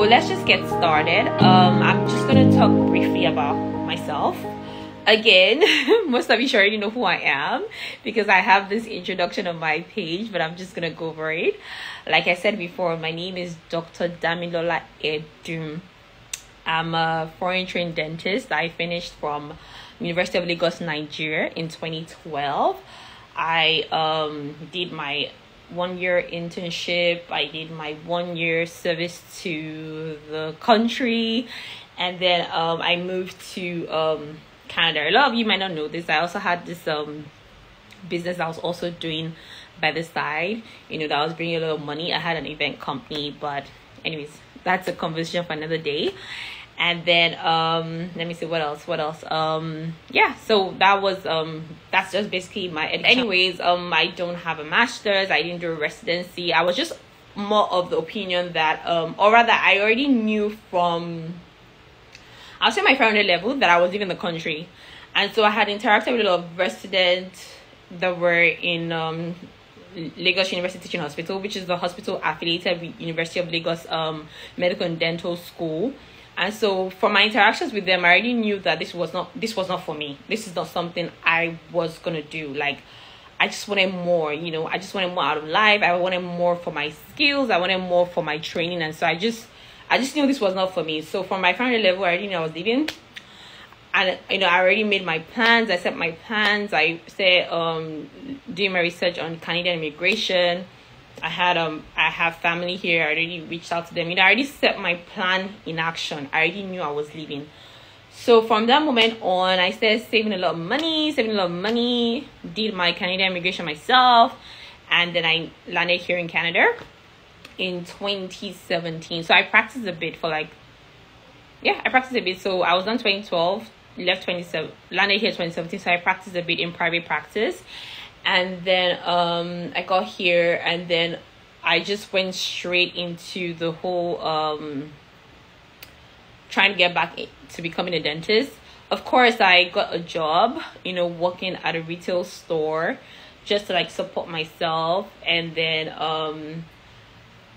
let's just get started. I'm just gonna talk briefly about myself. Again, most of you should already know who I am because I have this introduction on my page, but I'm just gonna go over it. Like I said before, my name is Dr. Adebule. I'm a foreign trained dentist. I finished from University of Lagos, Nigeria in 2012. I did my 1 year internship. I did my 1 year service to the country, and then I moved to Canada. A lot of you might not know this. I also had this business I was also doing by the side, that was bringing a lot of money. I had an event company, but anyways, that's a conversation for another day. And then let me see what else. Yeah, so that was that's just basically my education. Anyways, I don't have a master's. I didn't do a residency. I was just more of the opinion that or rather I already knew from, I'll say my founder level, that I was leaving the country. And so I had interacted with a lot of residents that were in Lagos University Teaching Hospital, which is the hospital affiliated with University of Lagos Medical and Dental School. And so from my interactions with them, I already knew that this was not for me. This is not something I was gonna do. Like, I just wanted more, I just wanted more out of life. I wanted more for my skills. I wanted more for my training. And so I just knew this was not for me. So from my final level, I already knew I was leaving. And I already made my plans. I set my plans. I said doing my research on Canadian immigration. I have family here. I already reached out to them. I already set my plan in action. I already knew I was leaving. So from that moment on, I started saving a lot of money, did my Canadian immigration myself, and then I landed here in Canada in 2017. So I practiced a bit for I practiced a bit. So I was done 2012, landed here 2017. So I practiced a bit in private practice. And then I got here, and then I just went straight into the whole trying to get back to becoming a dentist. Of course, I got a job, working at a retail store just to support myself, and then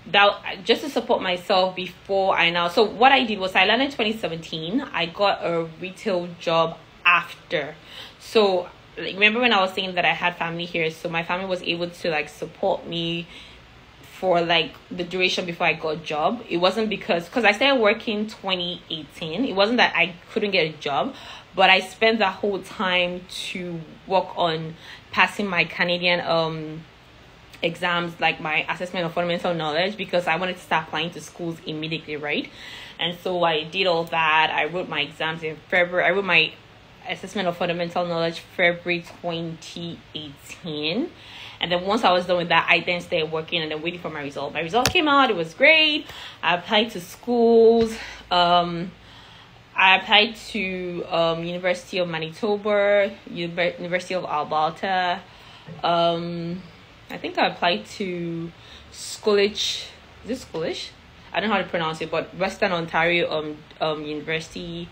that just to support myself before so what I did was I landed in 2017. I got a retail job after. So remember when I was saying that I had family here, so my family was able to support me for the duration before I got a job. It wasn't because I started working 2018. It wasn't that I couldn't get a job, but I spent that whole time to work on passing my Canadian exams, like my assessment of fundamental knowledge, because I wanted to start applying to schools immediately, right? And so I did all that. I wrote my exams in February. I wrote my assessment of fundamental knowledge February 2018, and then once I was done with that, I then started working and then waiting for my result. My result came out. It was great. I applied to schools. I applied to University of Manitoba, University of Alberta. I think I applied to Schoolish. Is it Schoolish? I don't know how to pronounce it, but Western Ontario University.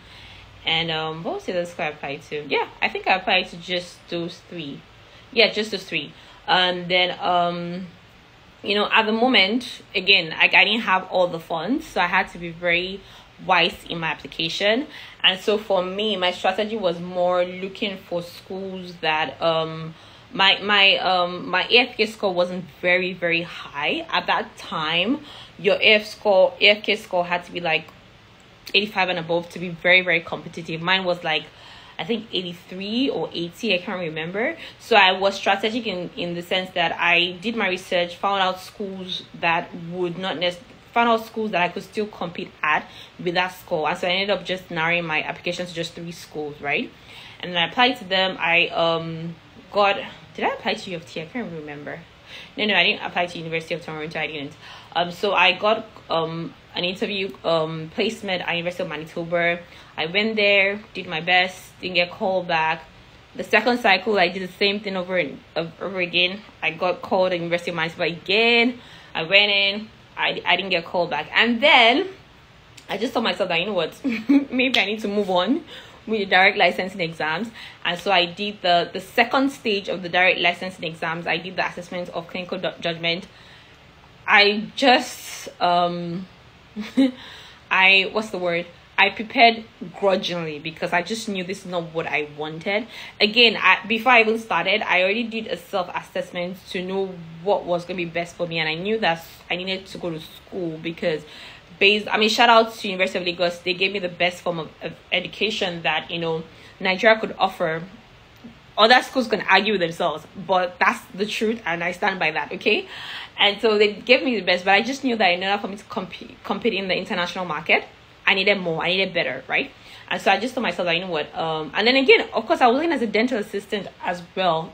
And what was the other school I applied to? Yeah, I think I applied to just those three. Yeah, just those three. And then at the moment, again, I didn't have all the funds, so I had to be very wise in my application. And so for me, my strategy was more looking for schools that my AFK score wasn't very, very high at that time. Your AFK score had to be 85 and above to be very, very competitive. Mine was I think 83 or 80, I can't remember. So I was strategic in the sense that I did my research, found out schools that I could still compete at with that score. And so I ended up just narrowing my application to just 3 schools, right? And then I applied to them. Did I apply to U of T? I can't remember. No, I didn't apply to University of Toronto. I didn't. So I got an interview placement at University of Manitoba. I went there, did my best, didn't get called back. The second cycle, I did the same thing over again. I got called at University of Manitoba again. I went in, I didn't get called back. And then I just told myself that, maybe I need to move on with the direct licensing exams. And so I did the second stage of the direct licensing exams. I did the assessment of clinical judgment. I just I prepared grudgingly because I just knew this is not what I wanted. Again, before I even started, I already did a self-assessment to know what was going to be best for me, and I knew that I needed to go to school because shout out to University of Lagos. They gave me the best form of education that, Nigeria could offer. Other schools can argue with themselves, but that's the truth, and I stand by that, okay? And so they gave me the best, but I just knew that in order for me to compete in the international market, I needed more, I needed better, right? And so I just told myself that, and then again, of course, I was working as a dental assistant as well,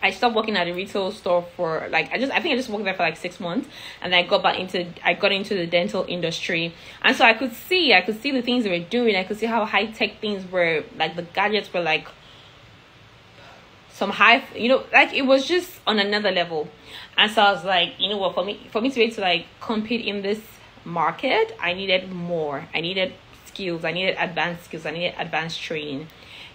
I stopped working at a retail store for I think I just worked there for 6 months, and then I got into the dental industry. And so I could see the things they were doing. I could see how high-tech things were, the gadgets were some high, it was just on another level. And so I was like, what, for me to be able to compete in this market, I needed more. I needed skills. I needed advanced skills. I needed advanced training.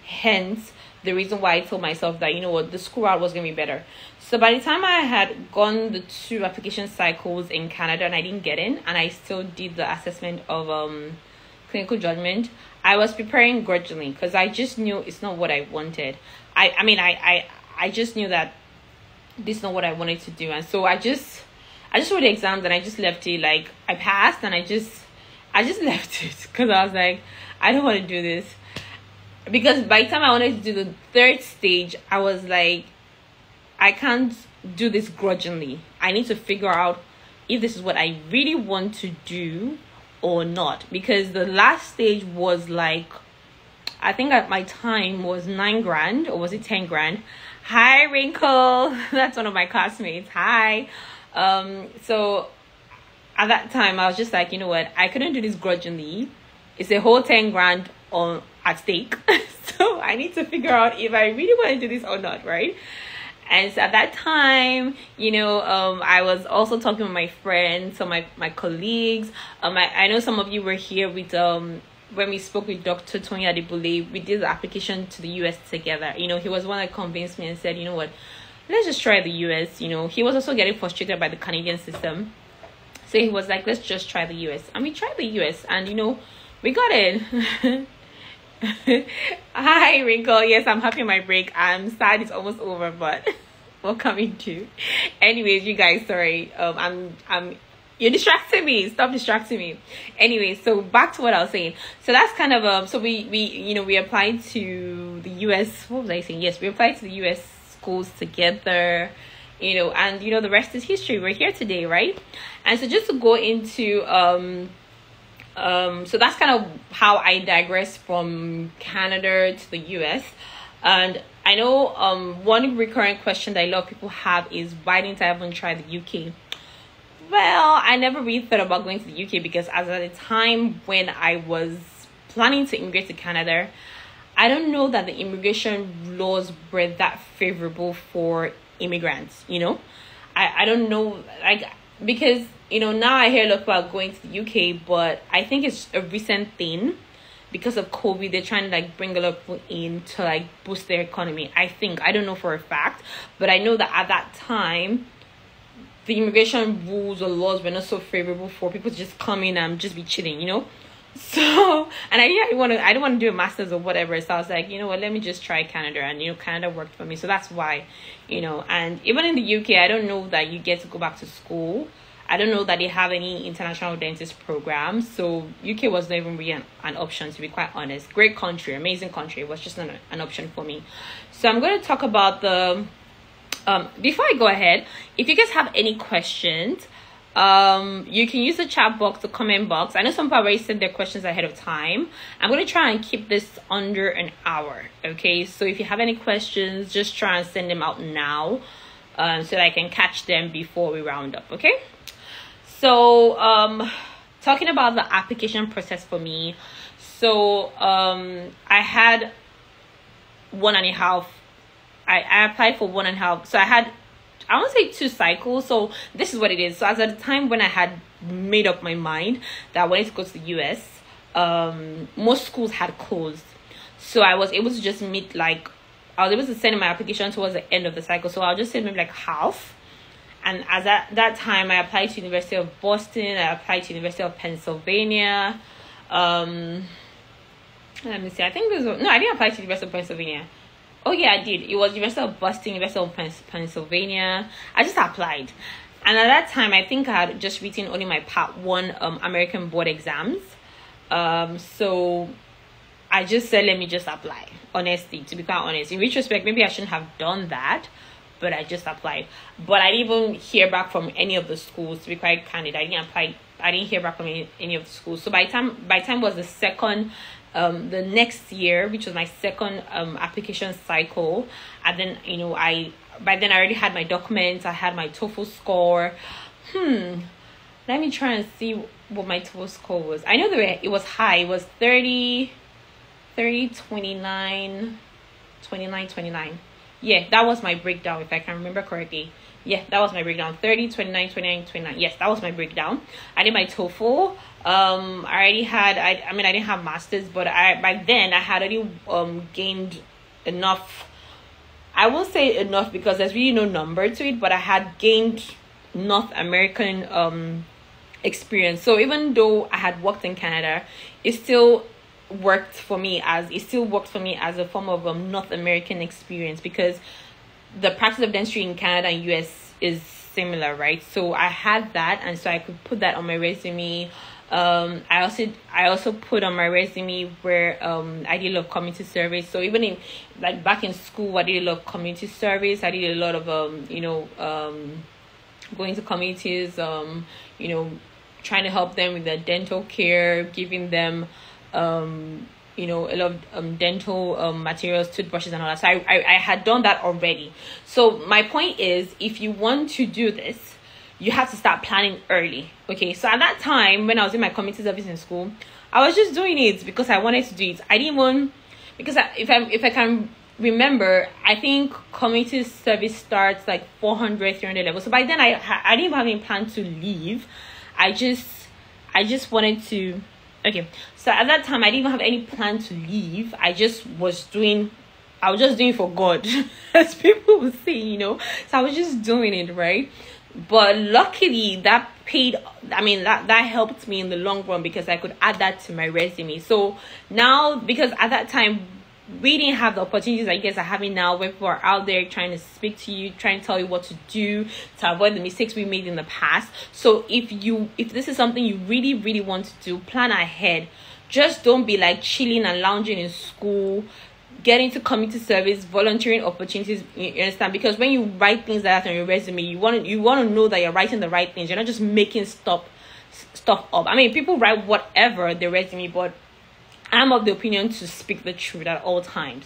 Hence the reason why I told myself that, the school route was going to be better. So by the time I had gone the 2 application cycles in Canada and I didn't get in, and I still did the assessment of clinical judgment, I was preparing grudgingly because I just knew it's not what I wanted. I just knew that this is not what I wanted to do. And so I just wrote the exams and I just left it. I passed and I just left it because I was like, I don't want to do this. Because by the time I wanted to do the 3rd stage, I was like, I can't do this grudgingly. I need to figure out if this is what I really want to do or not. Because the last stage was I think at my time was 9 grand, or was it 10 grand? Hi, Wrinkle. That's one of my classmates. Hi. So at that time, I was just like, I couldn't do this grudgingly. It's a whole 10 grand at stake. So I need to figure out if I really want to do this or not, right? And so at that time, I was also talking with my friends, so my colleagues. I know some of you were here with when we spoke with Dr. Adebule. We did the application to the US together. He was one that convinced me and said, what, let's just try the US. He was also getting frustrated by the Canadian system. So he was like, let's just try the US. And we tried the US, and we got it. Hi, Wrinkle. Yes, I'm happy my break. I'm sad it's almost over, but we're coming to. Anyways, you guys, sorry. You're distracting me. Stop distracting me. Anyway, so back to what I was saying. So that's kind of so we applied to the US. What was I saying? Yes, we applied to the US schools together. And the rest is history. We're here today, right? And so just to go into so that's kind of how I digress from Canada to the US. And I know one recurring question that a lot of people have is, why didn't I even try the UK? Well, I never really thought about going to the UK because as at the time when I was planning to immigrate to Canada, I don't know that the immigration laws were that favorable for immigrants, I don't know, because now I hear a lot of people are going to the UK, but I think it's a recent thing because of COVID. They're trying to bring a lot of people in to boost their economy. I don't know for a fact, but I know that at that time the immigration rules or laws were not so favorable for people to just come in and just be chilling, So, and I don't want to do a master's or whatever. So I was like, let me just try Canada. And, Canada worked for me. So that's why, and even in the UK, I don't know that you get to go back to school. I don't know that they have any international dentist programs. So UK was not even really an option, to be quite honest. Great country, amazing country. It was just not an option for me. So I'm going to talk about the, before I go ahead, if you guys have any questions, you can use the chat box, the comment box. I know some people already sent their questions ahead of time. I'm going to try and keep this under an hour, okay? So if you have any questions, just try and send them out now, so that I can catch them before we round up, okay? So talking about the application process for me, so I had 1.5, I applied for 1.5, so I won't say 2 cycles. So this is what it is. So as at the time when I had made up my mind that I wanted to go to the US, most schools had closed. So I was able to just meet I was able to send in my application towards the end of the cycle. So I'll just send maybe half. And as at that time, I applied to University of Boston. I applied to University of Pennsylvania. Let me see. I think no, I didn't apply to University of Pennsylvania. Oh yeah, I did. It was University of Boston, University of Pennsylvania. I just applied. And at that time, I think I had just written only my Part 1 American board exams. So I just said, let me just apply. Honestly, to be quite honest. In retrospect, maybe I shouldn't have done that. But I just applied. But I didn't even hear back from any of the schools, to be quite candid. I didn't hear back from any of the schools. So by time was the second, the next year, which was my second application cycle. And then, by then I already had my documents. I had my Toefl score. Let me try and see what my Toefl score was. I know it was high. It was 30, 29. Yeah, that was my breakdown, if I can remember correctly. Yeah, that was my breakdown. 30, 29, 29, 29. Yes, that was my breakdown. I did my TOEFL. I already had, I didn't have masters, but by then I had already gained enough. I won't say enough because there's really no number to it, but I had gained North American experience. So even though I had worked in Canada, it still worked for me as a form of North American experience, because the practice of dentistry in Canada and US is similar, right? So I had that, and so I could put that on my resume. I also put on my resume where I did a lot of community service. So even in back in school, I did a lot of community service. I did a lot of going to communities, trying to help them with their dental care, giving them a lot of dental materials, toothbrushes and all that. So I had done that already. So my point is, if you want to do this, you have to start planning early. Okay, so at that time when I was in my community service in school, I was just doing it because I wanted to do it. I didn't want, because if I can remember, I think community service starts like 400, 300 levels. So by then I didn't even have any plan to leave. I just wanted to. Okay, so at that time I didn't even have any plan to leave. I was just doing for God, as people would say, So I was just doing it, right? But luckily that paid. That helped me in the long run, because I could add that to my resume. So now, because at that time we didn't have the opportunities I guess are having now, where people are out there trying to speak to you, trying to tell you what to do to avoid the mistakes we made in the past. So if this is something you really, really want to do, plan ahead. Just don't be like chilling and lounging in school, get into community service, volunteering opportunities. You understand? Because when you write things like that on your resume, you want to know that you're writing the right things. You're not just making stuff up. People write whatever their resume, but I'm of the opinion to speak the truth at all times,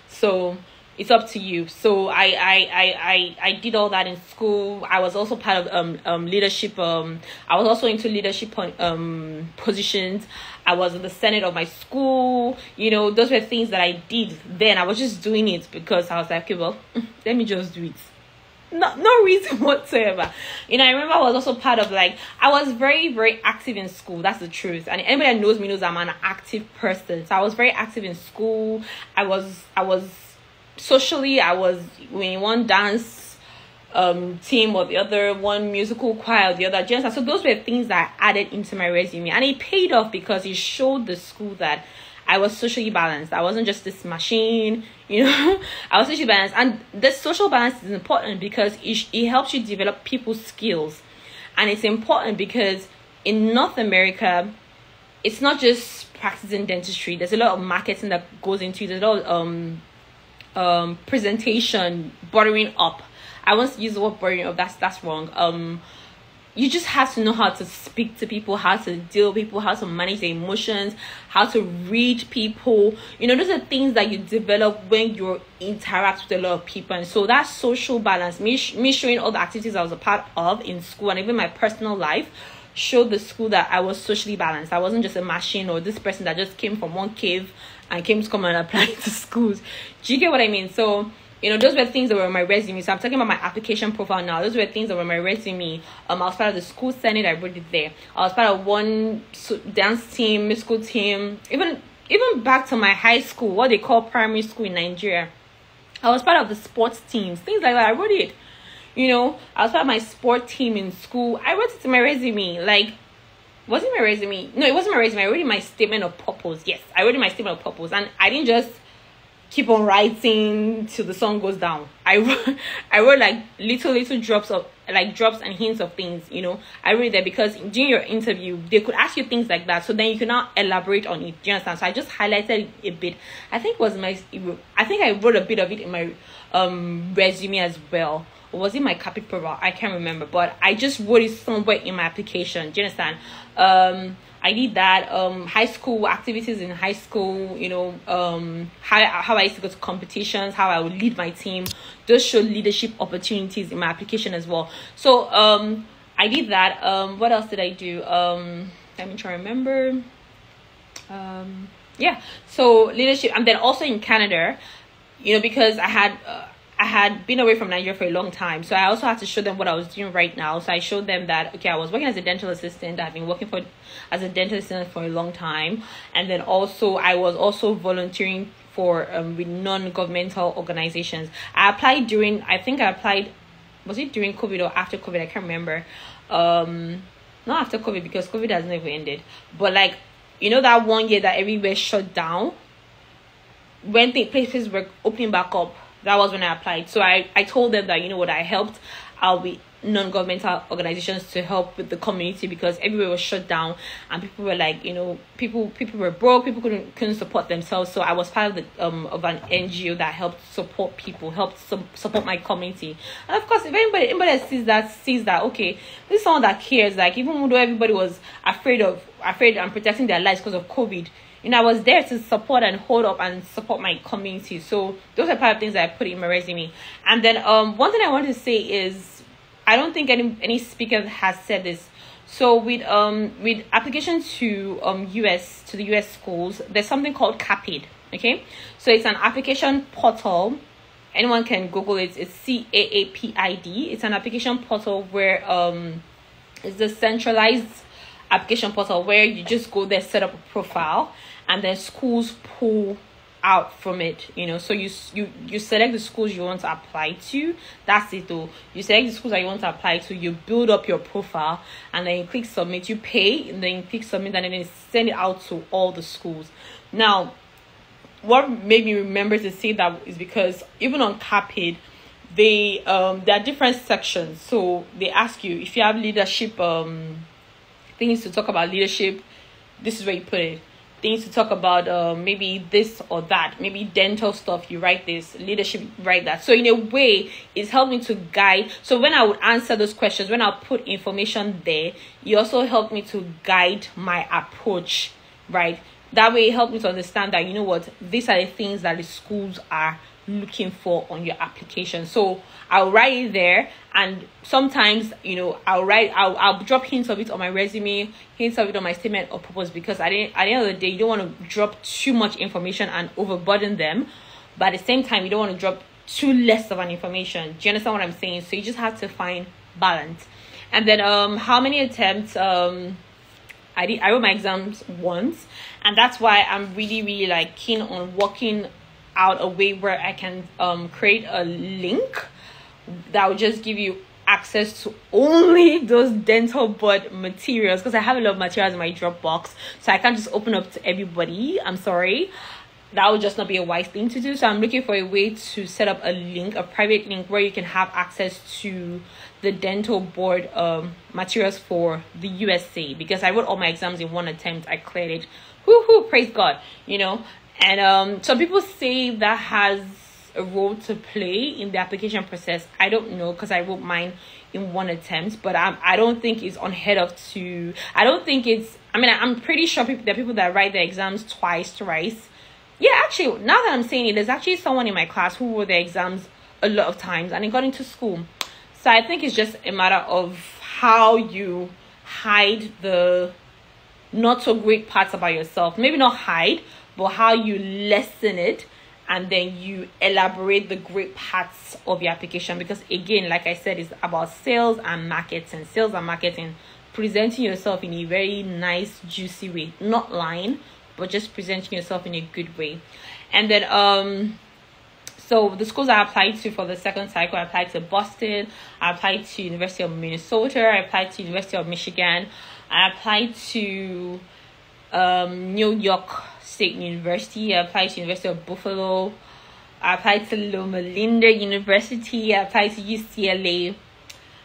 so it's up to you. So I did all that in school. I was also part of leadership. I was also into leadership positions. I was in the Senate of my school. Those were things that I did then. I was just doing it because I was like, okay, well, let me just do it. No reason whatsoever. I remember I was also part of I was very, very active in school. That's the truth. And anybody that knows me knows I'm an active person. So I was very active in school. I was socially, I was in one dance team or the other, one musical choir or the other. So those were things that I added into my resume, and it paid off because it showed the school that I was socially balanced. I wasn't just this machine, I was socially balanced. And this social balance is important because it helps you develop people's skills. And it's important because in North America, it's not just practicing dentistry. There's a lot of marketing that goes into it. There's a lot of presentation, buttering up. I want to use the word buttering up. That's wrong. You just have to know how to speak to people, how to deal with people, how to manage their emotions, how to read people. Those are things that you develop when you interact with a lot of people. And so that social balance, me showing all the activities I was a part of in school and even my personal life, showed the school that I was socially balanced. I wasn't just a machine or this person that just came from one cave and came to come and apply to schools. Do you get what I mean? So those were things that were on my resume. So I'm talking about my application profile now. Those were things that were on my resume. I was part of the school senate. I wrote it there. I was part of one dance team, musical team. Even back to my high school, what they call primary school in Nigeria, I was part of the sports teams, things like that. I wrote it. You know, I was part of my sport team in school. I wrote it in my resume. Like, was it my resume? No, it wasn't my resume. I wrote in my statement of purpose. Yes, I wrote in my statement of purpose, and I didn't just keep on writing till the sun goes down. I wrote like little drops of, like, drops and hints of things, you know. I wrote that because during your interview they could ask you things like that, so then you can now elaborate on it. Do you understand? So I just highlighted a bit. I think I wrote a bit of it in my resume as well. Or was it my capit profile? I can't remember, but I just wrote it somewhere in my application. Do you understand? I did that. High school activities in high school, you know, how I used to go to competitions, how I would lead my team. Those showed leadership opportunities in my application as well. So I did that. What else did I do? Let me try to remember. Yeah, so leadership. And then also in Canada, you know, because I had been away from Nigeria for a long time, so I also had to show them what I was doing right now. So I showed them that, okay, I was working as a dental assistant. I've been working as a dental assistant for a long time, and then also I was also volunteering for with non-governmental organizations. I applied during, was it during COVID or after COVID? I can't remember. Not after COVID, because COVID has never ended. But, like, you know, that 1 year that everywhere shut down, when places were opening back up, that was when I applied. So I told them that, you know what, I helped out with non-governmental organizations to help with the community, because everywhere was shut down and people were like, you know, people were broke, people couldn't support themselves. So I was part of of an NGO that helped support people, support my community. And of course, if anybody that sees that, okay, this is someone that cares. Like, even though everybody was afraid and protecting their lives because of COVID, you know, I was there to support and hold up and support my community. So those are part of things that I put in my resume. And then one thing I want to say is, I don't think any speaker has said this. So with applications to the US schools, there's something called CAPID. Okay, so it's an application portal. Anyone can Google it. It's CAAPID. It's an application portal where it's a centralized application portal where you just go there, set up a profile, and then schools pull out from it, you know. So you select the schools you want to apply to. That's it though. You select the schools that you want to apply to, you build up your profile, and then you click submit. You pay, and then you click submit, and then you send it out to all the schools. Now, what made me remember to say that is because even on CAPID, there are different sections. So they ask you if you have leadership things to talk about leadership, this is where you put it. Things to talk about maybe this or that, maybe dental stuff, you write this. Leadership, write that. So in a way, it's helped me to guide. So when I would answer those questions, when I put information there, it also helped me to guide my approach, right? That way it helped me to understand that, you know what, these are the things that the schools are looking for on your application. So I'll write it there, and sometimes, you know, I'll drop hints of it on my resume, hints of it on my statement of purpose, because at the end of the day, you don't want to drop too much information and overburden them, but at the same time, you don't want to drop too less of an information. Do you understand what I'm saying? So you just have to find balance. And then how many attempts? I wrote my exams once, and that's why I'm really like keen on working out a way where I can create a link that will just give you access to only those dental board materials, because I have a lot of materials in my Dropbox, so I can't just open up to everybody. I'm sorry, that would just not be a wise thing to do. So I'm looking for a way to set up a link, a private link, where you can have access to the dental board materials for the USA, because I wrote all my exams in one attempt. I cleared it. Woohoo, praise God, you know. And some people say that has a role to play in the application process. I don't know, because I wrote mine in one attempt, but I don't think it's unheard of to. I don't think it's. I mean, I'm pretty sure there are people that write their exams thrice. Yeah, actually, now that I'm saying it, there's actually someone in my class who wrote their exams a lot of times and it got into school. So I think it's just a matter of how you hide the not so great parts about yourself. Maybe not hide, but how you lessen it, and then you elaborate the great parts of your application. Because again, like I said, it's about sales and marketing, presenting yourself in a very nice, juicy way, not lying, but just presenting yourself in a good way. And then So the schools I applied to for the second cycle, I applied to Boston, I applied to University of Minnesota, I applied to University of Michigan, I applied to New York State University, I applied to University of Buffalo, I applied to Loma University, I applied to UCLA.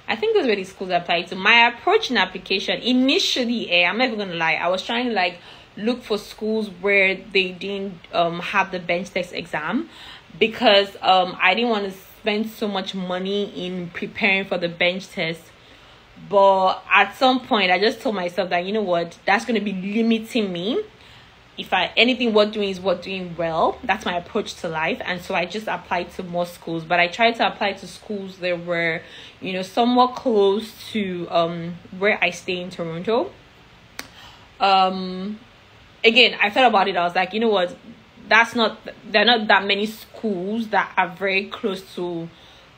I think those were the schools I applied to. My approach in application, initially, I'm not even gonna lie, I was trying to like look for schools where they didn't have the bench test exam, because I didn't want to spend so much money in preparing for the bench test. But at some point I just told myself that, you know what, that's going to be limiting me. If anything worth doing is worth doing well. That's my approach to life. And so I just applied to more schools, but I tried to apply to schools that were, you know, somewhat close to where I stay in Toronto. Again, I thought about it. I was like, you know what, there are not that many schools that are very close to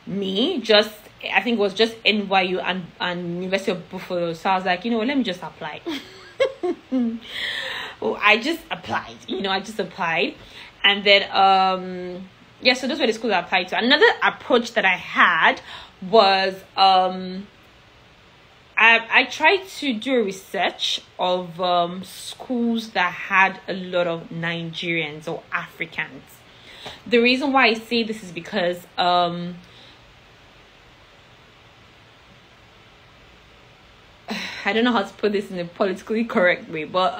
me. I think it was just NYU and University of Buffalo. So I was like, you know what, let me just apply. Well, I just applied. And then so those were the schools I applied to. Another approach that I had was I tried to do a research of schools that had a lot of Nigerians or Africans. The reason why I say this is because I don't know how to put this in a politically correct way, but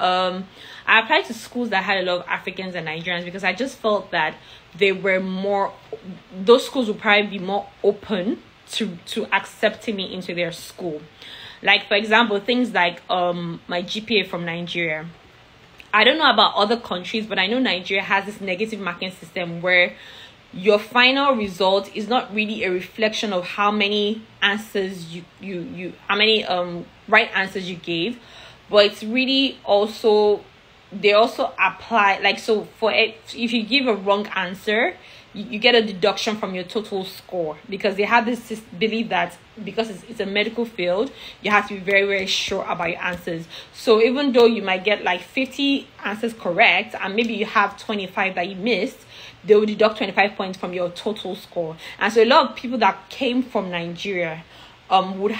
I applied to schools that had a lot of Africans and Nigerians because I just felt that those schools would probably be more open to accepting me into their school. Like, for example, things like my GPA from Nigeria. I don't know about other countries, but I know Nigeria has this negative marking system where your final result is not really a reflection of how many answers how many right answers you gave, but it's really also, they also apply, like, so if you give a wrong answer, you get a deduction from your total score, because they have this belief that because it's a medical field, you have to be very, very sure about your answers. So even though you might get like 50 answers correct and maybe you have 25 that you missed, they will deduct 25 points from your total score. And so a lot of people that came from Nigeria would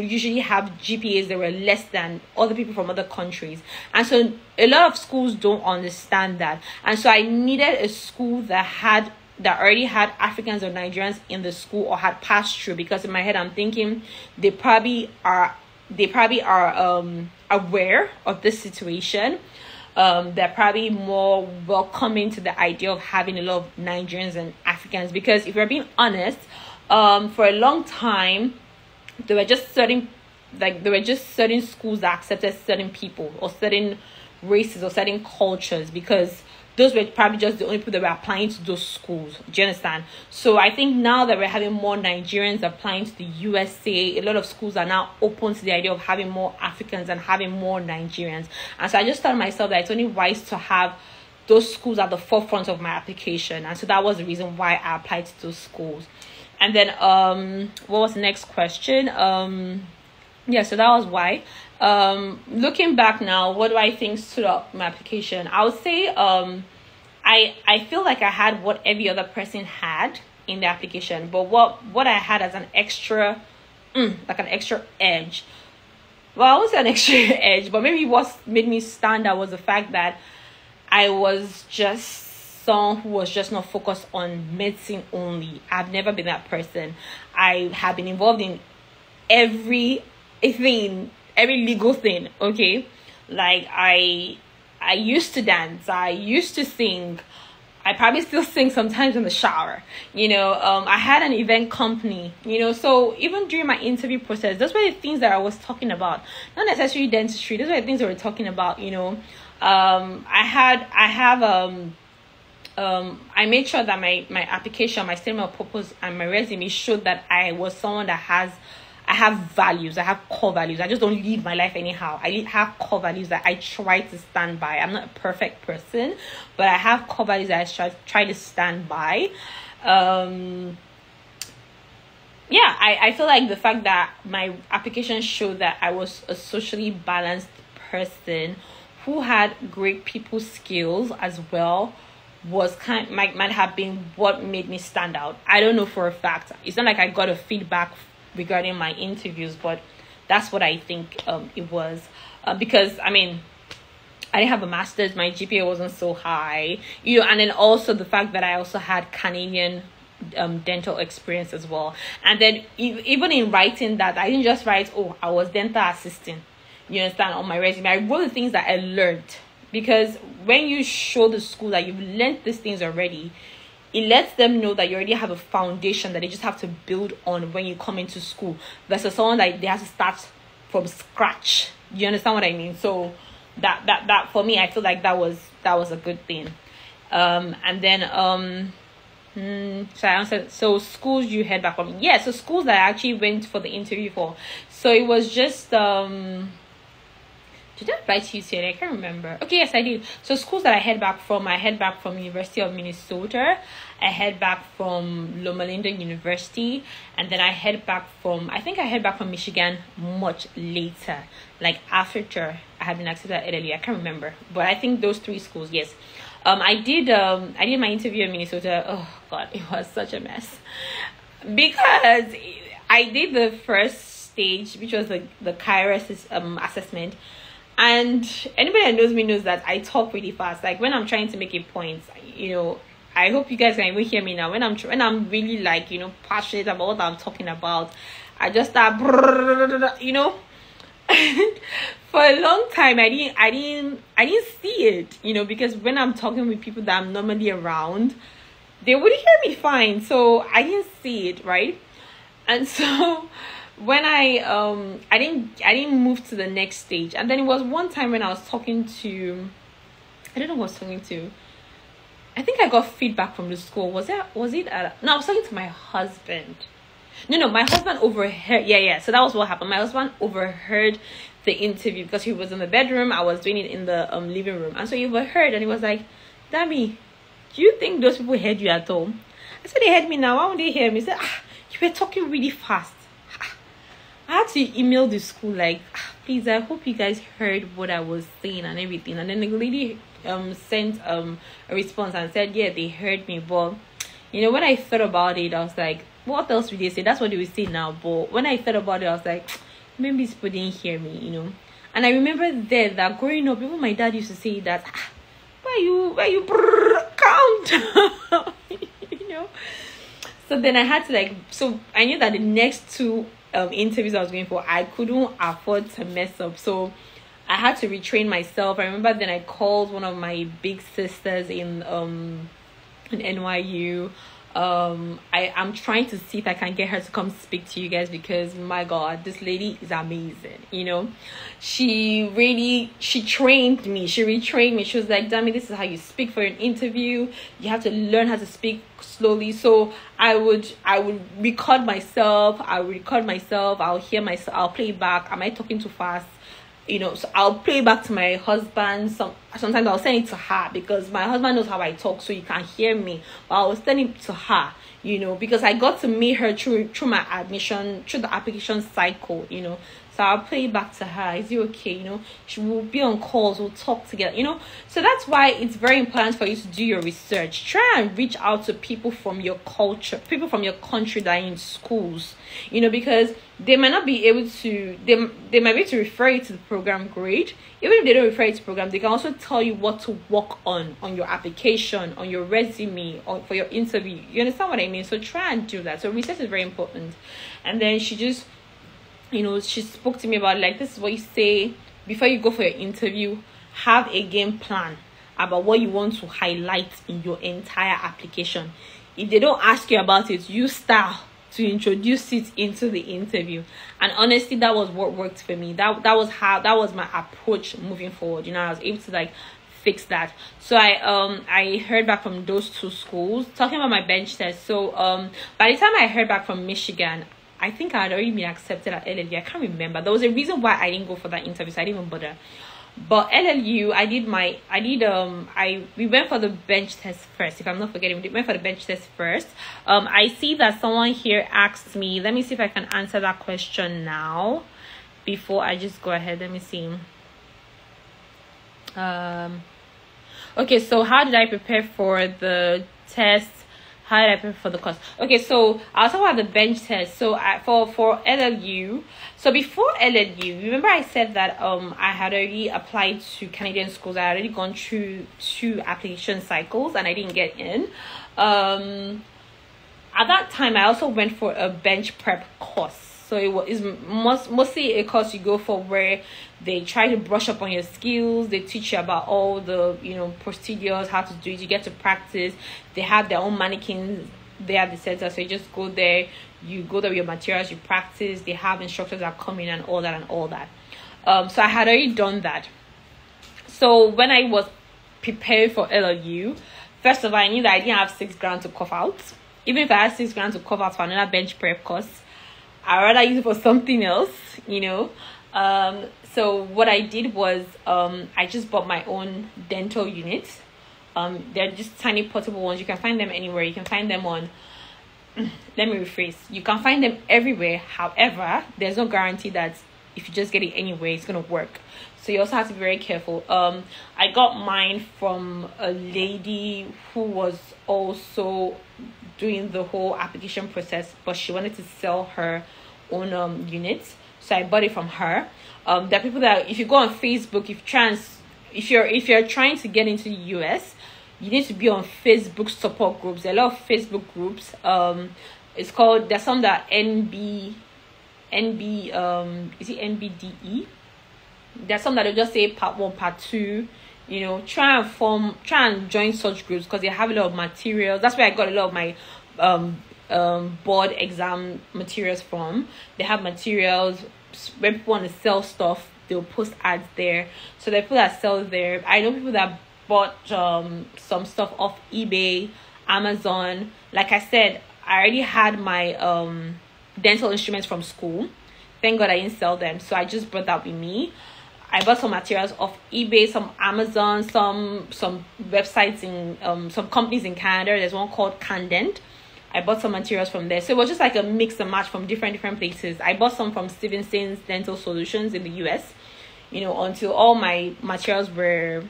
usually have GPAs that were less than other people from other countries. And so a lot of schools don't understand that. And so I needed a school that already had Africans or Nigerians in the school or had passed through, because in my head I'm thinking they probably are aware of this situation. They're probably more welcoming to the idea of having a lot of Nigerians and Africans, because if we're being honest, for a long time there were just certain schools that accepted certain people or certain races or certain cultures, because those were probably just the only people that were applying to those schools. Do you understand? So I think now that we're having more Nigerians applying to the USA, a lot of schools are now open to the idea of having more Africans and having more Nigerians. And so I just thought to myself that it's only wise to have those schools at the forefront of my application. And so that was the reason why I applied to those schools. And then what was the next question? So that was why. Looking back now, what do I think stood up my application? I would say I feel like I had what every other person had in the application, but what I had as an extra like an extra edge, well, I won't say an extra edge, but maybe what made me stand out was the fact that I was just someone who was just not focused on medicine only. I've never been that person. I have been involved in every legal thing, okay? Like, I used to dance, I used to sing, I probably still sing sometimes in the shower, I had an event company, so even during my interview process, those were the things that I was talking about, not necessarily dentistry, those were the things that we were talking about. I made sure that my application, my statement of purpose, and my resume showed that I was someone that I have values. I have core values. I just don't live my life anyhow. I have core values that I try to stand by. I'm not a perfect person, but I have core values that I try to stand by. I feel like the fact that my application showed that I was a socially balanced person who had great people skills as well was might have been what made me stand out. I don't know for a fact. It's not like I got a feedback regarding my interviews, but that's what I think it was. Because I mean, I didn't have a master's, my GPA wasn't so high, and then also the fact that I also had Canadian dental experience as well. And then even in writing that, I didn't just write, oh, I was dental assistant, you understand, on my resume. I wrote the things that I learned, because when you show the school that you've learned these things already, it lets them know that you already have a foundation that they just have to build on when you come into school, versus someone like they have to start from scratch. You understand what I mean? So that for me, I feel like that was a good thing. And then so I answered. So schools you heard back from? Yeah, so schools that I actually went for the interview for. So it was just did I apply to UCLA? I can't remember. Okay, yes, I did. So schools that I heard back from University of Minnesota. I heard back from Loma University, and then I heard back from Michigan much later, like after I had been accepted at LLU. I can't remember, but I think those 3 schools, yes. I did my interview in Minnesota. Oh God, it was such a mess, because I did the first stage, which was the Cairo assessment. And anybody that knows me knows that I talk really fast. Like when I'm trying to make a point, I hope you guys can even hear me now. When I'm really like, passionate about what I'm talking about, I just start, For a long time, I didn't see it, because when I'm talking with people that I'm normally around, they would hear me fine. So I didn't see it, right? And so when I didn't move to the next stage. And then it was one time when I was talking to, I don't know who I was talking to. I think I got feedback from the school. No, I was talking to my husband. No, my husband overheard. Yeah. So that was what happened. My husband overheard the interview because he was in the bedroom. I was doing it in the living room. And so he overheard and he was like, Dami, do you think those people heard you at all? I said, they heard me now. Why would they hear me? He said, you were talking really fast. I had to email the school like, please, I hope you guys heard what I was saying and everything. And then the lady sent a response and said, yeah, they heard me. But when I thought about it, I was like, what else would they say? That's what they would say now. But when I thought about it, I was like, maybe these people didn't hear me, And I remember then that growing up, even my dad used to say that, why you count? So then I had to so I knew that the next 2 interviews I was going for, I couldn't afford to mess up. So I had to retrain myself. I remember then I called one of my big sisters in NYU. I'm trying to see if I can get her to come speak to you guys, because my God, this lady is amazing. She trained me. She retrained me. She was like, Dami, this is how you speak for an interview. You have to learn how to speak slowly. So I would record myself. I'll hear myself. I'll play back. Am I talking too fast? So I'll play back to my husband. Sometimes I'll send it to her, because my husband knows how I talk, so you can hear me. But I will send it to her, because I got to meet her through my admission, through the application cycle, So I'll play back to her. Is it okay? She will be on calls. We'll talk together. So that's why it's very important for you to do your research. Try and reach out to people from your culture, people from your country that are in schools. Because they might not be able to. They might be able to refer you to the program grade. Even if they don't refer you to the program, they can also tell you what to work on your application, on your resume, or for your interview. You understand what I mean? So try and do that. So research is very important. And then she just, she spoke to me about this is what you say before you go for your interview. Have a game plan about what you want to highlight in your entire application. If they don't ask you about it, use style to introduce it into the interview. And honestly, that was what worked for me. That was my approach moving forward. I was able to fix that. So I heard back from those 2 schools. Talking about my bench test, so by the time I heard back from Michigan, I think I had already been accepted at LLU. I can't remember. There was a reason why I didn't go for that interview, so I didn't even bother. But LLU, we went for the bench test first. If I'm not forgetting, we went for the bench test first. I see that someone here asked me. Let me see if I can answer that question now before I just go ahead. Let me see. Okay, so how did I prepare for the test? How did I prepare for the course? Okay, so I'll talk about the bench test. So for LLU, so before LLU, remember I said that I had already applied to Canadian schools. I had already gone through 2 application cycles and I didn't get in. At that time, I also went for a bench prep course. So it's mostly a course you go for where they try to brush up on your skills. They teach you about all the, procedures, how to do it. You get to practice. They have their own mannequins there at the center. So you just go there. You go there with your materials. You practice. They have instructors that come in and all that. So I had already done that. So when I was preparing for LLU, first of all, I knew that I didn't have $6,000 to cough out. Even if I had $6,000 to cough out for another bench prep course, I'd rather use it for something else, So what I did was I just bought my own dental units. They're just tiny portable ones. You can find them anywhere. You can find them on, let me rephrase. You can find them everywhere. However, there's no guarantee that if you just get it anyway, it's going to work. So you also have to be very careful. I got mine from a lady who was also doing the whole application process, but she wanted to sell her own units. So I bought it from her. There are people that, if you go on Facebook, if you're trying to get into the US, you need to be on Facebook support groups. There are a lot of Facebook groups. It's called, there's some that is it NBDE? There's some that will just say part 1, part 2. Try and join such groups because they have a lot of materials. That's where I got a lot of my board exam materials from. They have materials. When people want to sell stuff, they'll post ads there. So there are people that sell there. I know people that bought some stuff off eBay, Amazon. Like I said, I already had my dental instruments from school. Thank God I didn't sell them, so I just brought that with me. I bought some materials off eBay, some Amazon, some websites in some companies in Canada. There's one called Candent. I bought some materials from there. So it was just like a mix and match from different places. I bought some from Stevenson's Dental Solutions in the US, until all my materials were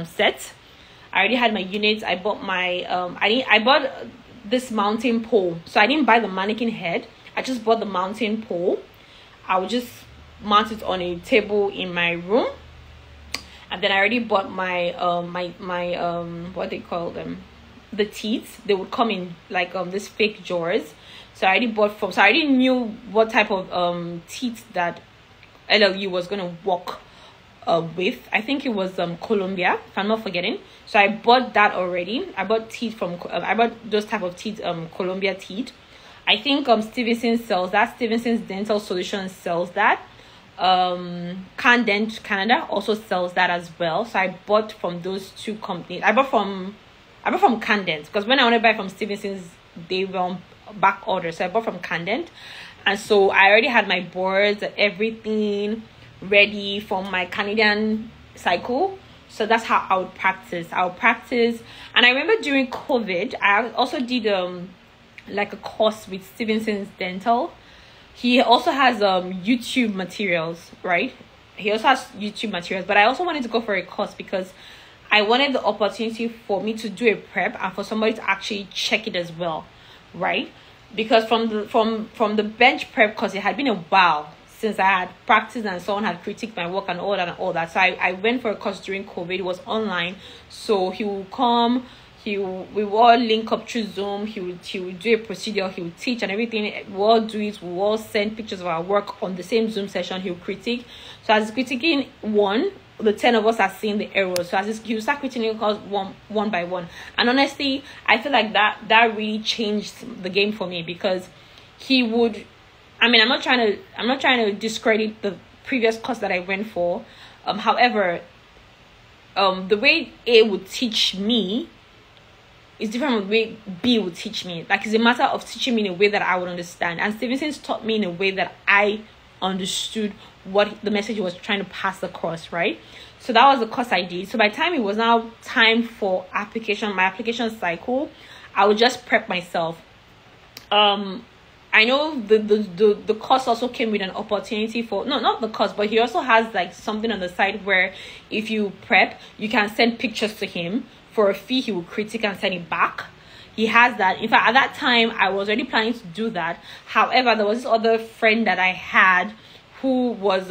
set. I already had my units. I bought my I bought this mounting pole. So I didn't buy the mannequin head. I just bought the mounting pole. I would just mount it on a table in my room. And then I already bought my what they call them, the teeth. They would come in like this fake jars. So I already bought so I already knew what type of teeth that LLU was gonna work with. I think it was Colombia, if I'm not forgetting. So I bought that already. I bought teeth from I bought those type of teeth, Colombia teeth. I think Stevenson sells that. Stevenson's Dental Solutions sells that. Candent Canada also sells that as well. So I bought from those 2 companies. I bought from Candent because when I want to buy from Stevenson's, they were on back order. So I bought from Candent, and so I already had my boards and everything ready for my Canadian cycle. So that's how I would practice. And I remember during COVID, I also did like a course with Stevenson's Dental. He also has YouTube materials, right? He also has YouTube materials, but I also wanted to go for a course because I wanted the opportunity for me to do a prep and for somebody to actually check it as well, right? Because from the bench prep course, it had been a while since I had practiced and someone had critiqued my work and all that. So I went for a course during COVID. It was online, so he will come. We will all link up through Zoom. He would do a procedure. He would teach and everything. We'll all do it. We'll all send pictures of our work on the same Zoom session. He'll critique. So as critiquing one, the 10 of us are seeing the errors. So as he'll start critiquing one by one. And honestly, I feel like that really changed the game for me because he would. I mean, I'm not trying to discredit the previous course that I went for. However, the way A would teach me is different from the way B would teach me. Like, it's a matter of teaching me in a way that I would understand. And Stevenson's taught me in a way that I understood what the message was trying to pass across, right? So that was the course I did. So by the time it was now time for my application cycle, I would just prep myself. I I know the course also came with an opportunity for, no, not the course, but he also has like something on the side where if you prep, you can send pictures to him for a fee. He will critique and send it back. He has that. In fact, at that time, I was already planning to do that. However, there was this other friend that I had who was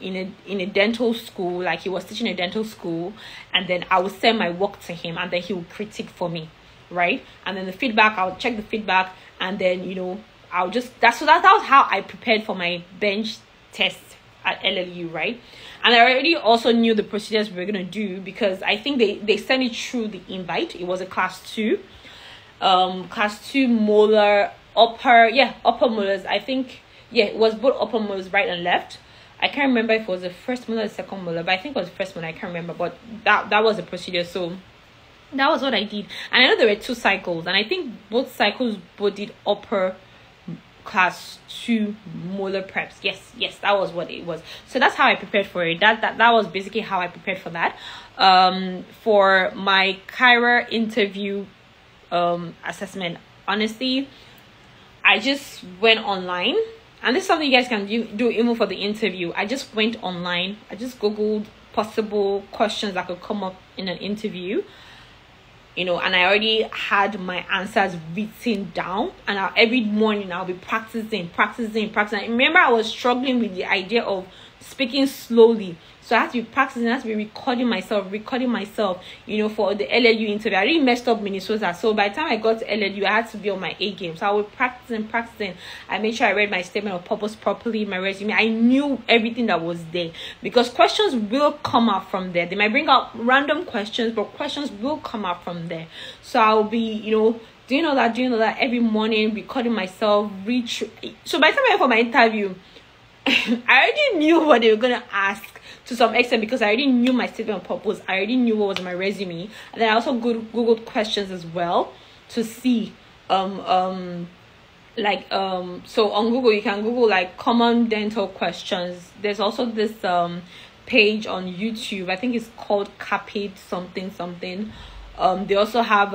in a dental school, like he was teaching a dental school, and then I would send my work to him, and then he would critique for me, right? And then the feedback, I would check the feedback, and then, you know, I'll just, that was how I prepared for my bench test at LLU, right? And I already also knew the procedures we were gonna do, because I think they sent it through the invite. It was a class 2 molar, upper molars. I think, yeah, it was both upper molars, right and left. I can't remember if it was the first molar or the second molar, but I think it was the first one. I can't remember, but that was the procedure. So that was what I did. And I know there were 2 cycles, and I think both cycles did upper class 2 molar preps. Yes, that was what it was. So that's how I prepared for it. That was basically how I prepared for that. For my Cairo interview assessment, honestly, I just went online, and this is something you guys can do even for the interview. I just went online, I just googled possible questions that could come up in an interview, you know, and I already had my answers written down, and every morning I'll be practicing. I remember I was struggling with the idea of speaking slowly, so I had to be practicing, I had to be recording myself, you know, for the LLU interview. I really messed up Minnesota, so by the time I got to LLU, I had to be on my A game. So I was practicing. I made sure I read my statement of purpose properly, my resume. I knew everything that was there, because questions will come out from there. They might bring out random questions, but questions will come out from there. So I'll be, you know, doing all that every morning, recording myself, so by the time I went for my interview, I already knew what they were gonna ask to some extent, because I already knew my statement of purpose. I already knew what was on my resume, and then I also googled questions as well to see so on Google you can Google like common dental questions. There's also this page on YouTube, I think it's called Capit something. They also have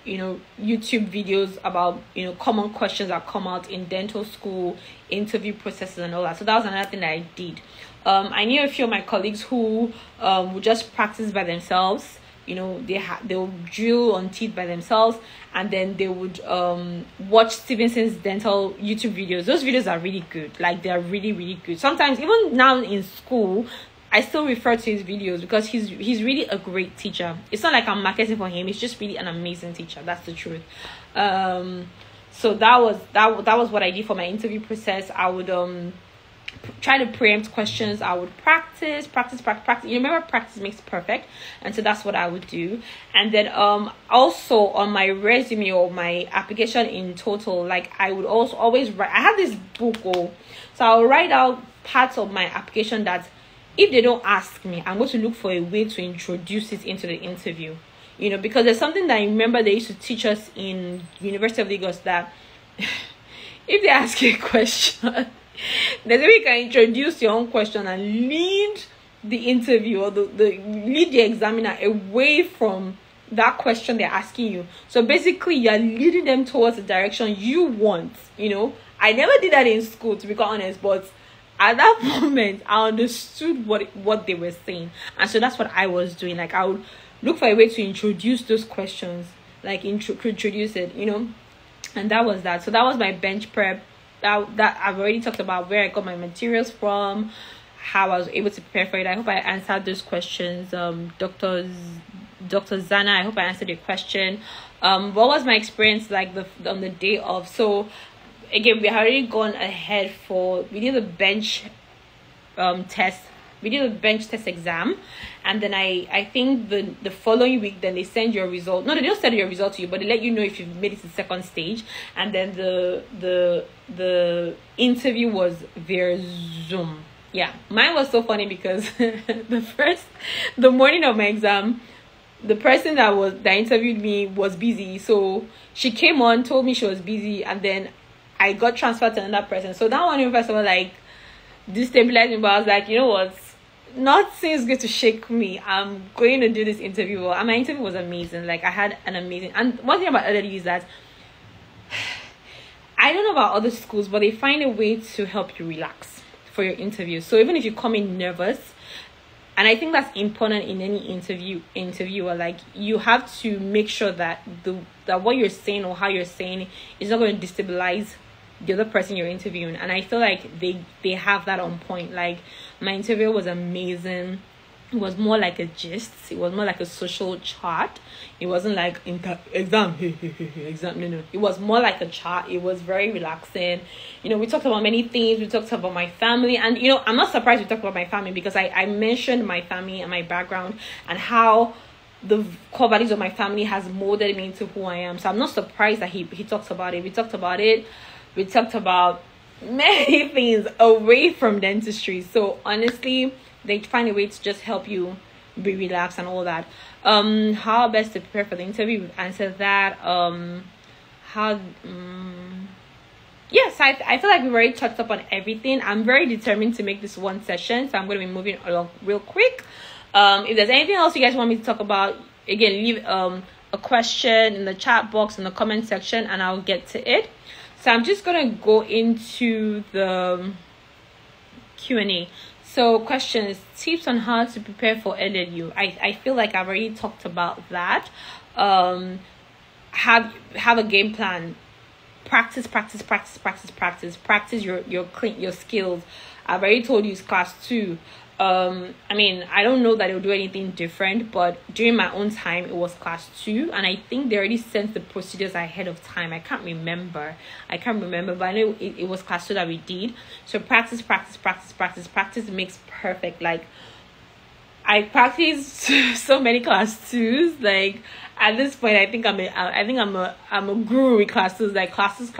you know, YouTube videos about, you know, common questions that come out in dental school, interview processes and all that. So that was another thing that I did. I knew a few of my colleagues who would just practice by themselves. You know, they'll drill on teeth by themselves, and then they would watch Stevenson's dental YouTube videos. Those videos are really good. Like, they are really, really good. Sometimes even now in school, I still refer to his videos, because he's really a great teacher. It's not like I'm marketing for him. He's just really an amazing teacher. That's the truth. So that was what I did for my interview process. I would try to preempt questions. I would practice. You remember, practice makes perfect, and so that's what I would do. And then also on my resume or my application in total, like, I would also always write. I have this book, so I'll write out parts of my application that, if they don't ask me, I'm going to look for a way to introduce it into the interview. You know, because there's something that I remember they used to teach us in University of Lagos, that if they ask you a question, there's a way you can introduce your own question and lead the interview, or lead the examiner away from that question they're asking you. So basically, you're leading them towards the direction you want. You know, I never did that in school, to be quite honest, but at that moment, I understood what they were saying. And so that's what I was doing. Like, I would look for a way to introduce those questions, like introduce it, you know. And that was that. So that was my bench prep. That I've already talked about where I got my materials from, how I was able to prepare for it. I hope I answered those questions. Dr. Zana, I hope I answered your question. What was my experience like on the day of? So again, we had already gone ahead we did a bench test. We did a bench test exam, and then I think the following week, then they send your result. No, they don't send your result to you, but they let you know if you've made it to the second stage. And then the interview was via Zoom. Yeah, mine was so funny because the morning of my exam, the person that interviewed me was busy, so she came on, told me she was busy, and then I got transferred to another person. So that one person was like destabilizing me, but I was like, you know what? Nothing's going to shake me. I'm going to do this interview. And my interview was amazing. Like, I had an amazing. And one thing about LLU is that I don't know about other schools, but they find a way to help you relax for your interview. So even if you come in nervous, and I think that's important in any interviewer, like you have to make sure that that what you're saying or how you're saying is not going to destabilize the other person you're interviewing. And I feel like they have that on point. Like my interview was amazing. It was more like a gist. It was more like a social chat. It wasn't like exam, exam. No. It was more like a chat. It was very relaxing. You know, we talked about many things. We talked about my family. And, you know, I'm not surprised we talked about my family because I mentioned my family and my background and how the core values of my family has molded me into who I am. So I'm not surprised that he talks about it. We talked about it. We talked about many things away from dentistry. So honestly, they find a way to just help you be relaxed and all that. How best to prepare for the interview? We've answered that. Yes, I feel like we've already touched up on everything. I'm very determined to make this one session, so I'm going to be moving along real quick. If there's anything else you guys want me to talk about, again, leave a question in the chat box in the comment section and I'll get to it. So I'm just going to go into the Q&A. So questions, tips on how to prepare for LLU. I feel like I've already talked about that. Have a game plan. Practice your skills. I've already told you it's class 2. I mean, I don't know that it'll do anything different, but during my own time it was class 2, and I think they already sent the procedures ahead of time. I can't remember, but I know it was class 2 that we did. So practice makes perfect. Like I practiced so many class 2s. Like at this point I think I'm a guru with class 2s. Like classes.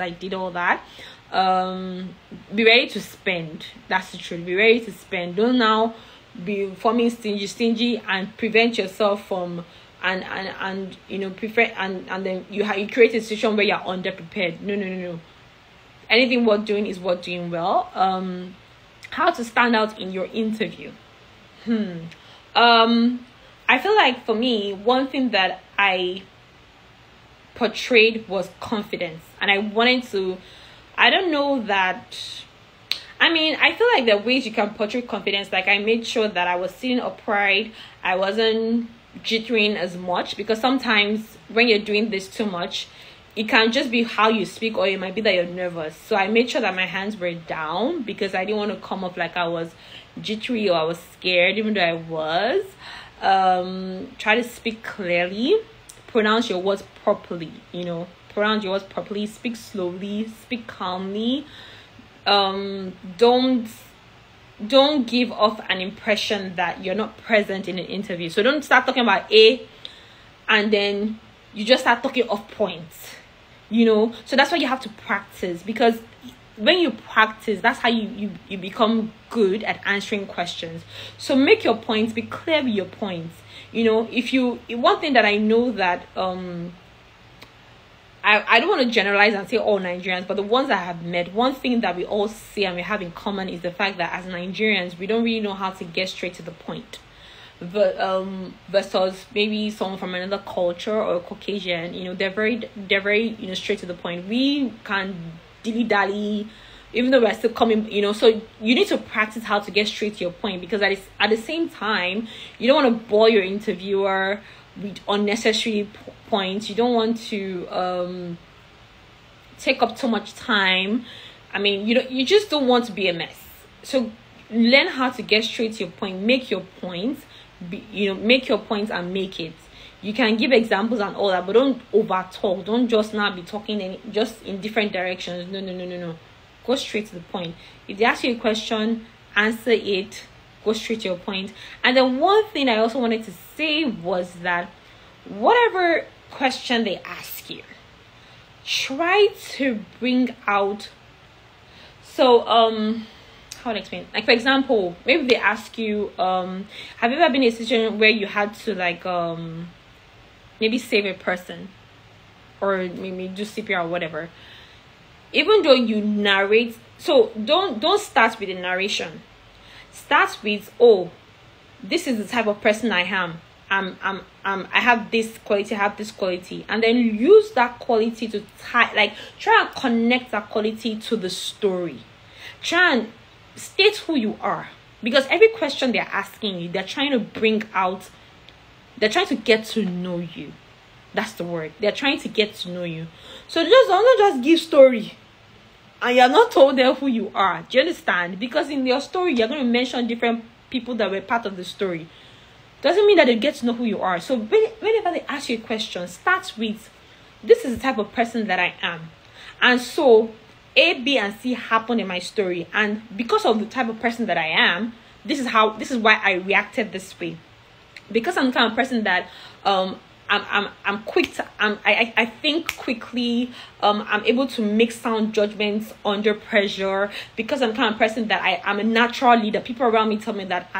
I did all that. Be ready to spend. That's the truth. Be ready to spend. Don't now be forming stingy and prevent yourself from and you know and then you create a situation where you're underprepared. No. Anything worth doing is worth doing well. How to stand out in your interview. I feel like for me, one thing that I portrayed was confidence, and I wanted to. I don't know that. I mean, I feel like there are ways you can portray confidence. Like I made sure that I was sitting upright. I wasn't jittering as much, because sometimes when you're doing this too much, it can just be how you speak, or it might be that you're nervous. So I made sure that my hands were down because I didn't want to come off like I was jittery or I was scared, even though I was. Try to speak clearly, pronounce your words properly, pronounce your words properly, speak slowly, speak calmly. Don't give off an impression that you're not present in an interview. So don't start talking about A and then you just start talking off points, so that's why you have to practice, because when you practice, that's how you become good at answering questions. So make your points, be clear with your points. One thing that I know that I don't want to generalize and say all Nigerians, but the ones I have met, one thing that we all see and we have in common is the fact that as Nigerians, we don't really know how to get straight to the point. But versus maybe someone from another culture or Caucasian, they're very straight to the point. We can dilly-dally, even though we're still coming, so you need to practice how to get straight to your point, because at the same time, you don't want to bore your interviewer with unnecessary points. You don't want to take up too much time. I mean, you just don't want to be a mess. So learn how to get straight to your point. Make your points. Make your points and make it. You can give examples and all that, but don't over talk. Don't just now be talking just in different directions. No. Go straight to the point. If they ask you a question, answer it. Go straight to your point. And then one thing I also wanted to say was that whatever question they ask you, try to bring out. So how to explain? Like, for example, maybe they ask you, have you ever been in a situation where you had to maybe save a person, or maybe do CPR or whatever? Even though you narrate, so don't start with the narration. Start with, oh, this is the type of person I am. I have this quality, I have this quality, and then use that quality to try and connect that quality to the story. Try and state who you are, because every question they're asking you, they're trying to get to know you. That's the word. They're trying to get to know you. So don't just give story and you're not told them who you are. Do you understand? Because in your story, you're going to mention different people that were part of the story. Doesn't mean that they get to know who you are. So whenever they ask you a question, start with, this is the type of person that I am. And so A, B, and C happened in my story. And because of the type of person that I am, this is why I reacted this way. Because I'm the kind of person that I'm quick to, I think quickly, I'm able to make sound judgments under pressure, because I'm the kind of person that I'm a natural leader. People around me tell me that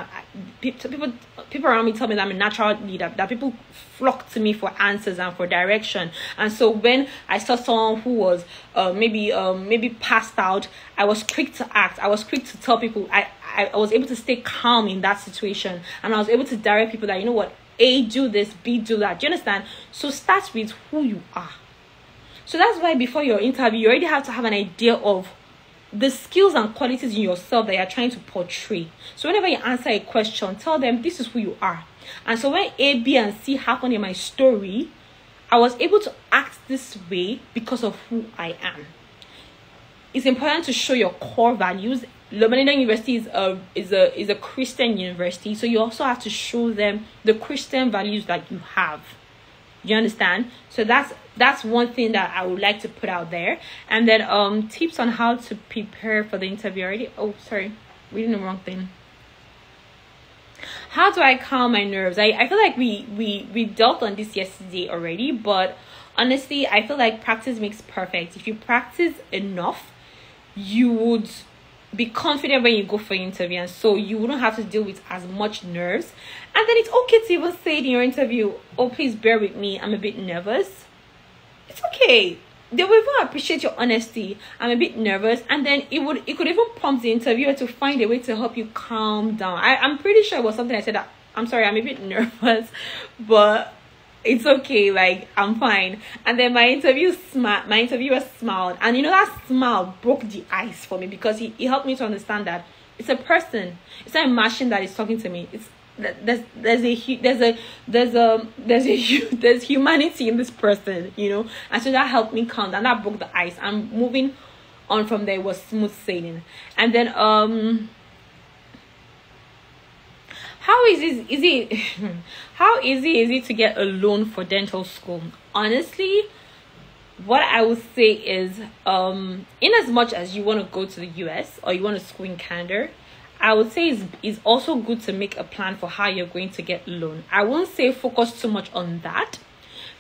people around me tell me that I'm a natural leader, that people flock to me for answers and for direction. And so when I saw someone who was maybe passed out, I was quick to act. I was quick to tell people. I was able to stay calm in that situation, and I was able to direct people that, you know what, A, do this, B, do that. Do you understand? So start with who you are. So that's why before your interview, you already have to have an idea of the skills and qualities in yourself that you're trying to portray. So whenever you answer a question, tell them this is who you are. And so when A, B, and C happened in my story, I was able to act this way because of who I am. It's important to show your core values. Loma University is a Christian university, so you also have to show them the Christian values that you have. You understand? So that's one thing that I would like to put out there. And then tips on how to prepare for the interview already. Oh, sorry, reading the wrong thing. How do I calm my nerves? I feel like we dealt on this yesterday already, but honestly, I feel like practice makes perfect. If you practice enough, you would be confident when you go for your interview, and so you wouldn't have to deal with as much nerves. And then it's okay to even say in your interview, oh, please bear with me, I'm a bit nervous. It's okay. They will even appreciate your honesty. I'm a bit nervous. And then it could even prompt the interviewer to find a way to help you calm down. I'm pretty sure it was something I said that, I'm sorry, I'm a bit nervous, but it's okay, like, I'm fine. And then my interviewer smiled, and you know, that smile broke the ice for me, because he helped me to understand that it's a person, it's not a machine that is talking to me. It's there's humanity in this person, you know. And so that helped me calm down, that broke the ice. And moving on from there was smooth sailing. And then how easy is it to get a loan for dental school? Honestly, what I would say is, in as much as you want to go to the US or you want to school in Canada, I would say it's also good to make a plan for how you're going to get a loan. I won't say focus too much on that,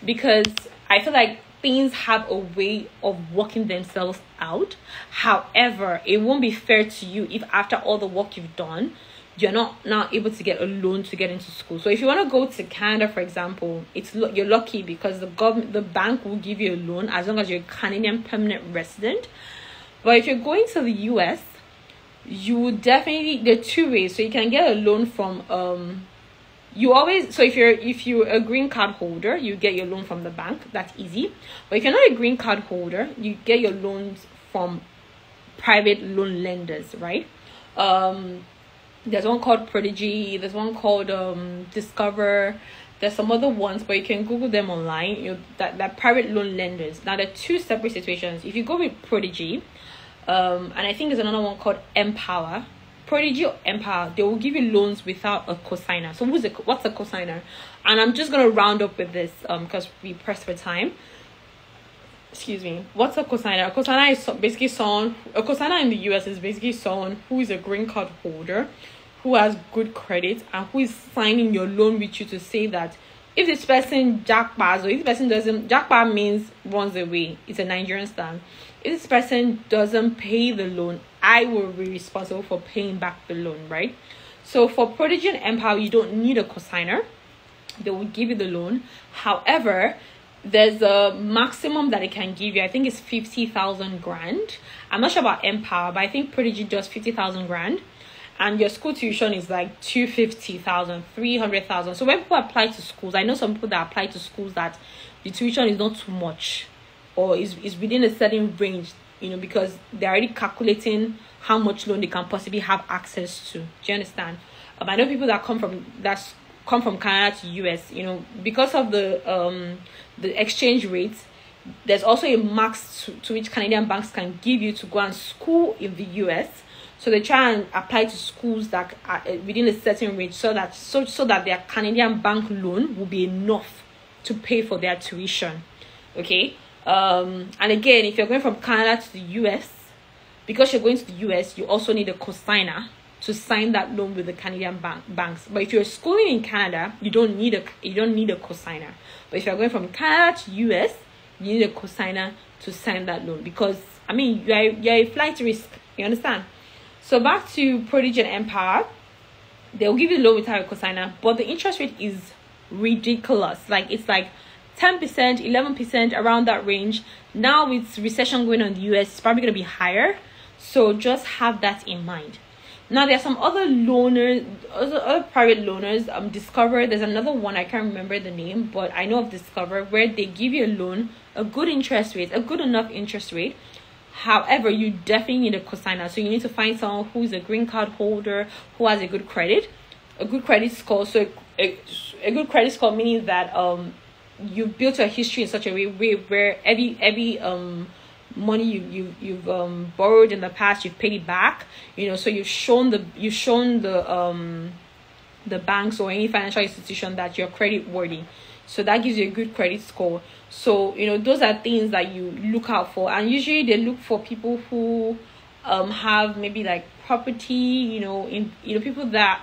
because I feel like things have a way of working themselves out. However, it won't be fair to you if after all the work you've done, you're not now able to get a loan to get into school. So if you want to go to Canada, for example, you're lucky, because the bank will give you a loan as long as you're a Canadian permanent resident. But if you're going to the US, you would definitely, there are two ways. So you can get a loan from if you're a green card holder, you get your loan from the bank. That's easy. But if you're not a green card holder, you get your loans from private loan lenders, right? There's one called Prodigy, there's one called Discover, there's some other ones, but you can Google them online. That private loan lenders. Now, there are two separate situations. If you go with Prodigy, and I think there's another one called Empower. Prodigy or Empower, they will give you loans without a cosigner. So what's a cosigner? And I'm just going to round up with this because we pressed for time. Excuse me. What's a cosigner? A cosigner is basically a cosigner in the US is basically someone who is a green card holder, who has good credit, and who is signing your loan with you to say that if this person jackpot, or if this person doesn't, jackpot means runs away. It's a Nigerian slang. If this person doesn't pay the loan, I will be responsible for paying back the loan, right? So for Prodigy and Empower, you don't need a cosigner. They will give you the loan. However, there's a maximum that it can give you. I think it's 50,000 grand. I'm not sure about Empower, but I think Prodigy does 50,000 grand. and your school tuition is like 250,000, 300,000. So when people apply to schools, I know some people that apply to schools that the tuition is not too much, or is within a certain range, you know, because they're already calculating how much loan they can possibly have access to. Do you understand? I know people that come from Canada to US, you know, because of the exchange rates. There's also a max to which Canadian banks can give you to go and school in the US. So they try and apply to schools that are within a certain range, so that their Canadian bank loan will be enough to pay for their tuition. Okay. And again, if you're going from Canada to the US, because you're going to the US, you also need a cosigner to sign that loan with the Canadian banks. But if you're schooling in Canada, you don't need a cosigner. But if you're going from Canada to US, you need a cosigner to sign that loan, because I mean you're a flight risk. You understand? So back to Prodigy and Empower, they'll give you a loan without a cosigner, but the interest rate is ridiculous. Like it's like 10%, 11%, around that range. Now with recession going on in the US, it's probably going to be higher. So just have that in mind. Now there are some other loaners, other private loaners. Discover, there's another one, I can't remember the name, but I know of Discover, where they give you a loan, a good interest rate, a good enough interest rate. However, you definitely need a cosigner. So you need to find someone who's a green card holder, who has a good credit score. So a good credit score meaning that you've built a history in such a way where every money you've borrowed in the past, you've paid it back, you know. So you've shown the banks or any financial institution that you're credit worthy. So that gives you a good credit score. So, you know, those are things that you look out for, and usually they look for people who have maybe like property, you know, people that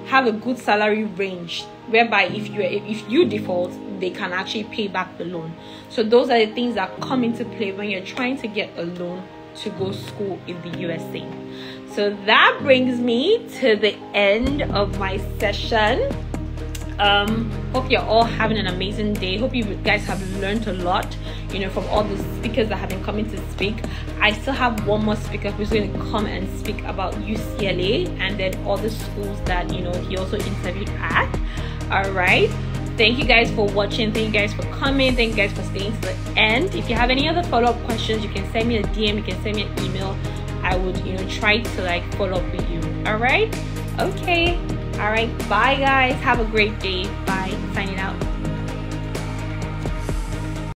have a good salary range, whereby if you default, they can actually pay back the loan. So those are the things that come into play when you're trying to get a loan to go school in the USA. So that brings me to the end of my session. Hope you're all having an amazing day. Hope you guys have learned a lot, you know, from all the speakers that have been coming to speak. I still have one more speaker who's going to come and speak about UCLA and then all the schools that, you know, he also interviewed at. All right, thank you guys for watching. Thank you guys for coming. Thank you guys for staying to the end. If you have any other follow-up questions, you can send me a DM, you can send me an email. I would, you know, try to like follow up with you. All right, okay. All right, bye guys, have a great day. Bye, signing out.